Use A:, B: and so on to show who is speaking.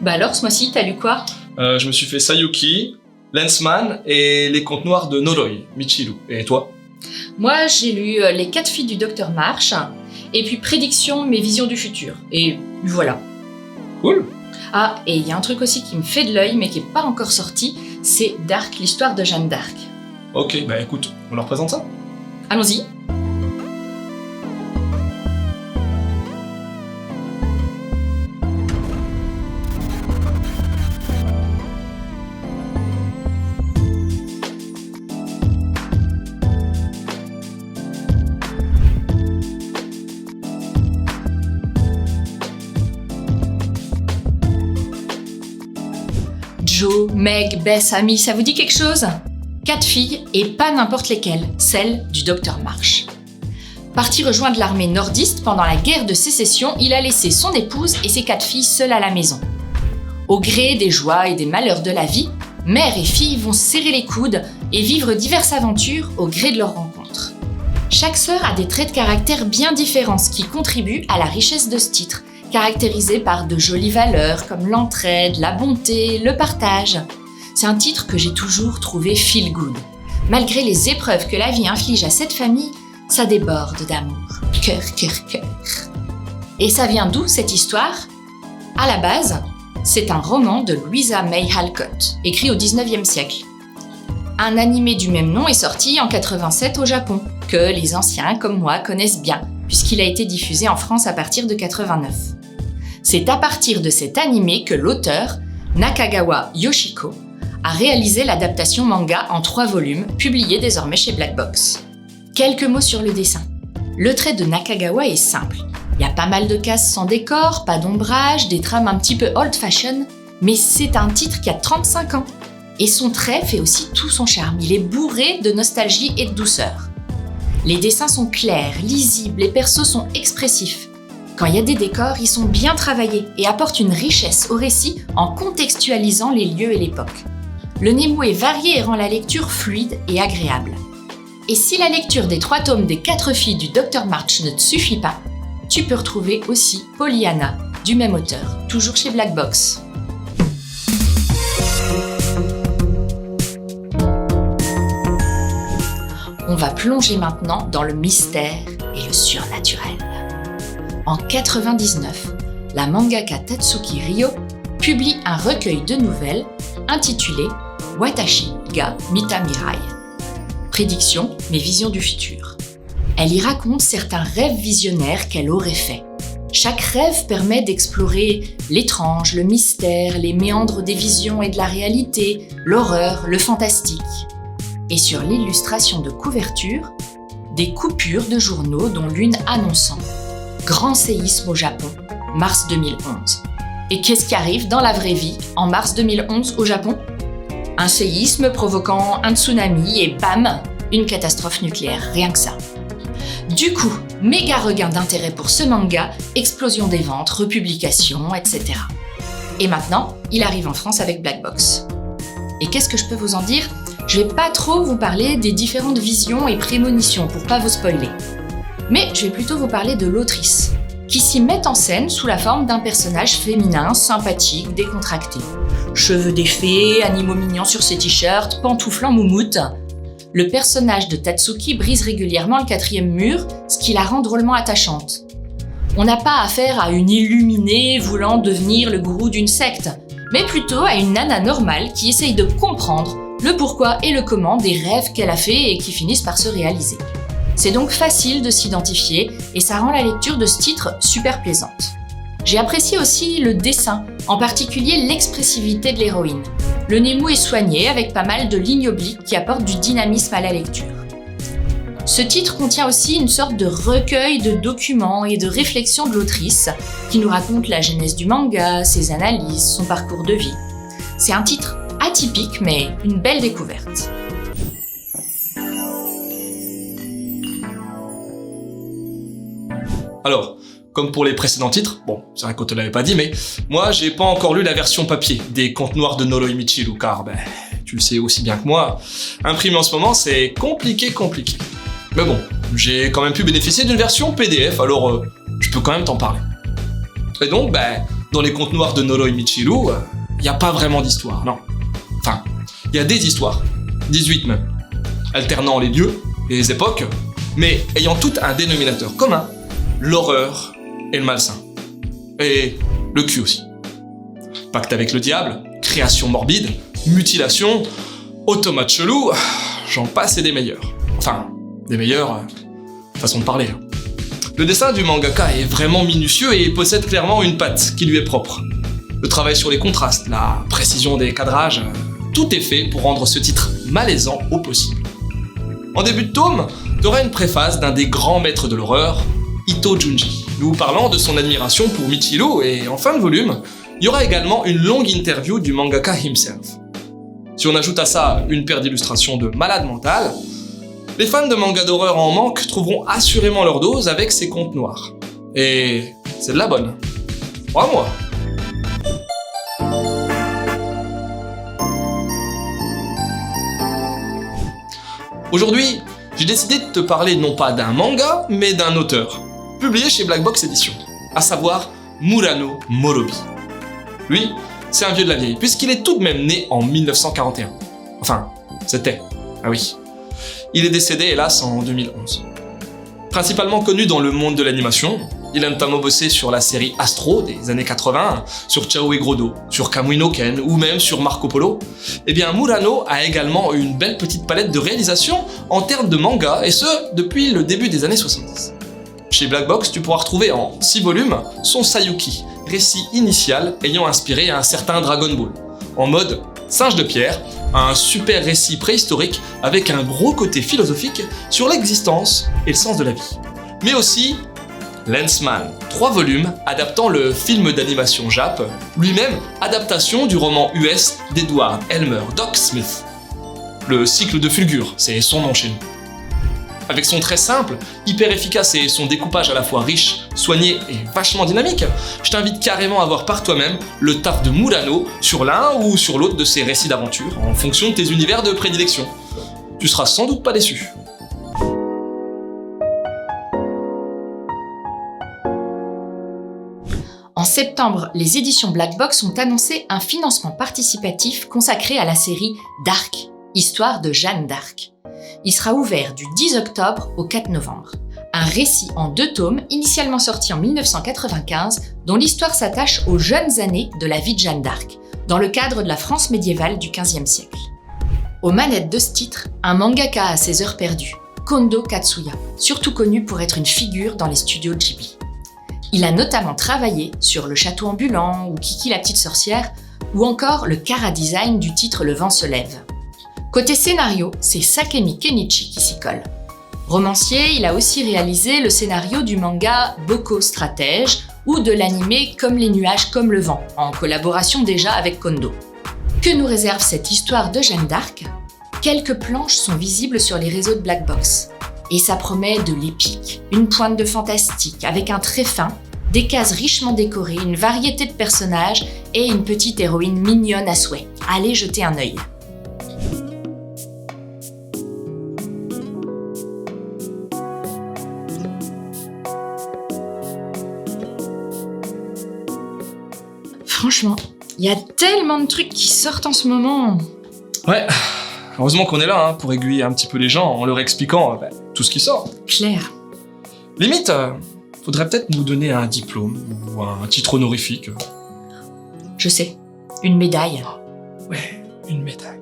A: Bah alors, ce mois-ci, t'as lu quoi?
B: Je me suis fait Sayuki, Lensman et Les Contes Noirs de Noroi, Michiru. Et toi?
A: Moi, j'ai lu Les 4 filles du Docteur March, et puis Prédiction, mes visions du futur. Et voilà.
B: Cool.
A: Ah, et il y a un truc aussi qui me fait de l'œil, mais qui est pas encore sorti, c'est Dark, l'histoire de Jeanne d'Arc.
B: Ok, bah écoute, on leur présente ça?
A: Allons-y. Jo, Meg, Bess, Amy, ça vous dit quelque chose? 4 filles, et pas n'importe lesquelles, celles du Docteur March. Parti rejoindre l'armée nordiste pendant la guerre de sécession, il a laissé son épouse et ses 4 filles seules à la maison. Au gré des joies et des malheurs de la vie, mère et fille vont serrer les coudes et vivre diverses aventures au gré de leurs rencontres. Chaque sœur a des traits de caractère bien différents, ce qui contribue à la richesse de ce titre, caractérisé par de jolies valeurs comme l'entraide, la bonté, le partage. C'est un titre que j'ai toujours trouvé feel good. Malgré les épreuves que la vie inflige à cette famille, ça déborde d'amour. Cœur, cœur, cœur. Et ça vient d'où cette histoire? À la base, c'est un roman de Louisa May Alcott, écrit au 19e siècle. Un animé du même nom est sorti en 87 au Japon, que les anciens comme moi connaissent bien, puisqu'il a été diffusé en France à partir de 89. C'est à partir de cet animé que l'auteur, Nakagawa Yoshiko, a réalisé l'adaptation manga en 3 volumes, publiée désormais chez Black Box. Quelques mots sur le dessin. Le trait de Nakagawa est simple. Il y a pas mal de cases sans décor, pas d'ombrage, des trames un petit peu old-fashion, mais c'est un titre qui a 35 ans. Et son trait fait aussi tout son charme. Il est bourré de nostalgie et de douceur. Les dessins sont clairs, lisibles, les persos sont expressifs. Quand il y a des décors, ils sont bien travaillés et apportent une richesse au récit en contextualisant les lieux et l'époque. Le Nemu est varié et rend la lecture fluide et agréable. Et si la lecture des 3 tomes des 4 filles du Docteur March ne te suffit pas, tu peux retrouver aussi Pollyanna, du même auteur, toujours chez Black Box. On va plonger maintenant dans le mystère et le surnaturel. En 99, la mangaka Tatsuki Ryo publie un recueil de nouvelles intitulé Watashi ga Mita Mirai. Prédiction, mes visions du futur. Elle y raconte certains rêves visionnaires qu'elle aurait faits. Chaque rêve permet d'explorer l'étrange, le mystère, les méandres des visions et de la réalité, l'horreur, le fantastique. Et sur l'illustration de couverture, des coupures de journaux dont l'une annonçant Grand séisme au Japon, mars 2011. Et qu'est-ce qui arrive dans la vraie vie en mars 2011 au Japon? Un séisme provoquant un tsunami et bam, une catastrophe nucléaire, rien que ça. Du coup, méga regain d'intérêt pour ce manga, explosion des ventes, republication, etc. Et maintenant, il arrive en France avec Black Box. Et qu'est-ce que je peux vous en dire? Je vais pas trop vous parler des différentes visions et prémonitions pour pas vous spoiler. Mais je vais plutôt vous parler de l'autrice, qui s'y met en scène sous la forme d'un personnage féminin, sympathique, décontracté. Cheveux défaits, animaux mignons sur ses t-shirts, pantouflant moumoute. Le personnage de Tatsuki brise régulièrement le 4e mur, ce qui la rend drôlement attachante. On n'a pas affaire à une illuminée voulant devenir le gourou d'une secte, mais plutôt à une nana normale qui essaye de comprendre le pourquoi et le comment des rêves qu'elle a faits et qui finissent par se réaliser. C'est donc facile de s'identifier et ça rend la lecture de ce titre super plaisante. J'ai apprécié aussi le dessin, en particulier l'expressivité de l'héroïne. Le Nemu est soigné avec pas mal de lignes obliques qui apportent du dynamisme à la lecture. Ce titre contient aussi une sorte de recueil de documents et de réflexions de l'autrice qui nous raconte la genèse du manga, ses analyses, son parcours de vie. C'est un titre atypique mais une belle découverte.
B: Alors, comme pour les précédents titres, bon, c'est vrai qu'on te l'avait pas dit, mais moi, j'ai pas encore lu la version papier des Contes Noirs de Noroi Michiru, car, tu le sais aussi bien que moi, imprimer en ce moment, c'est compliqué. Mais bon, j'ai quand même pu bénéficier d'une version PDF, alors je peux quand même t'en parler. Et donc, dans les contes noirs de Noroi Michiru, il n'y a pas vraiment d'histoire, non. Enfin, il y a des histoires, 18 même, alternant les lieux et les époques, mais ayant tout un dénominateur commun, l'horreur et le malsain. Et le cul aussi. Pacte avec le diable, création morbide, mutilation, automates chelous, j'en passe et des meilleurs. Enfin, des meilleurs, façon de parler. Le dessin du mangaka est vraiment minutieux et possède clairement une patte qui lui est propre. Le travail sur les contrastes, la précision des cadrages, tout est fait pour rendre ce titre malaisant au possible. En début de tome, tu auras une préface d'un des grands maîtres de l'horreur, Ito Junji, nous parlant de son admiration pour Michiru, et en fin de volume, il y aura également une longue interview du mangaka himself. Si on ajoute à ça une paire d'illustrations de malade mental, les fans de manga d'horreur en manque trouveront assurément leur dose avec ces contes noirs. Et c'est de la bonne. Crois-moi. Aujourd'hui, j'ai décidé de te parler non pas d'un manga, mais d'un auteur, publié chez Black Box Edition, à savoir Murano Morobi. Lui, c'est un vieux de la vieille, puisqu'il est tout de même né en 1941. Enfin, c'était. Ah oui. Il est décédé, hélas, en 2011. Principalement connu dans le monde de l'animation, il a notamment bossé sur la série Astro des années 80, sur Chao et Grodo, sur Kamui no Ken ou même sur Marco Polo. Eh bien, Murano a également une belle petite palette de réalisation en termes de manga, et ce, depuis le début des années 70. Chez Black Box, tu pourras retrouver en 6 volumes son Sayuki, récit initial ayant inspiré un certain Dragon Ball, en mode singe de pierre, un super récit préhistorique avec un gros côté philosophique sur l'existence et le sens de la vie. Mais aussi Lensman, 3 volumes adaptant le film d'animation Jap, lui-même adaptation du roman US d'Edward Elmer Doc Smith. Le cycle de Fulgur, c'est son nom chez nous. Avec son trait simple, hyper efficace et son découpage à la fois riche, soigné et vachement dynamique, je t'invite carrément à voir par toi-même le taf de Murano sur l'un ou sur l'autre de ses récits d'aventure, en fonction de tes univers de prédilection. Tu seras sans doute pas déçu.
A: En septembre, les éditions Black Box ont annoncé un financement participatif consacré à la série Dark, histoire de Jeanne d'Arc. Il sera ouvert du 10 octobre au 4 novembre. Un récit en 2 tomes, initialement sorti en 1995, dont l'histoire s'attache aux jeunes années de la vie de Jeanne d'Arc, dans le cadre de la France médiévale du XVe siècle. Aux manettes de ce titre, un mangaka à ses heures perdues, Kondo Katsuya, surtout connu pour être une figure dans les studios Ghibli. Il a notamment travaillé sur Le Château ambulant ou Kiki la petite sorcière, ou encore le chara-design du titre Le vent se lève. Côté scénario, c'est Sakemi Kenichi qui s'y colle. Romancier, il a aussi réalisé le scénario du manga Boko Stratège ou de l'animé Comme les nuages, comme le vent, en collaboration déjà avec Kondo. Que nous réserve cette histoire de Jeanne d'Arc ? Quelques planches sont visibles sur les réseaux de Black Box. Et ça promet de l'épique, une pointe de fantastique avec un trait fin, des cases richement décorées, une variété de personnages et une petite héroïne mignonne à souhait. Allez jeter un œil. Franchement, il y a tellement de trucs qui sortent en ce moment.
B: Ouais, heureusement qu'on est là pour aiguiller un petit peu les gens en leur expliquant tout ce qui sort.
A: Claire.
B: Limite, faudrait peut-être nous donner un diplôme ou un titre honorifique.
A: Je sais, une médaille.
B: Ouais, une médaille.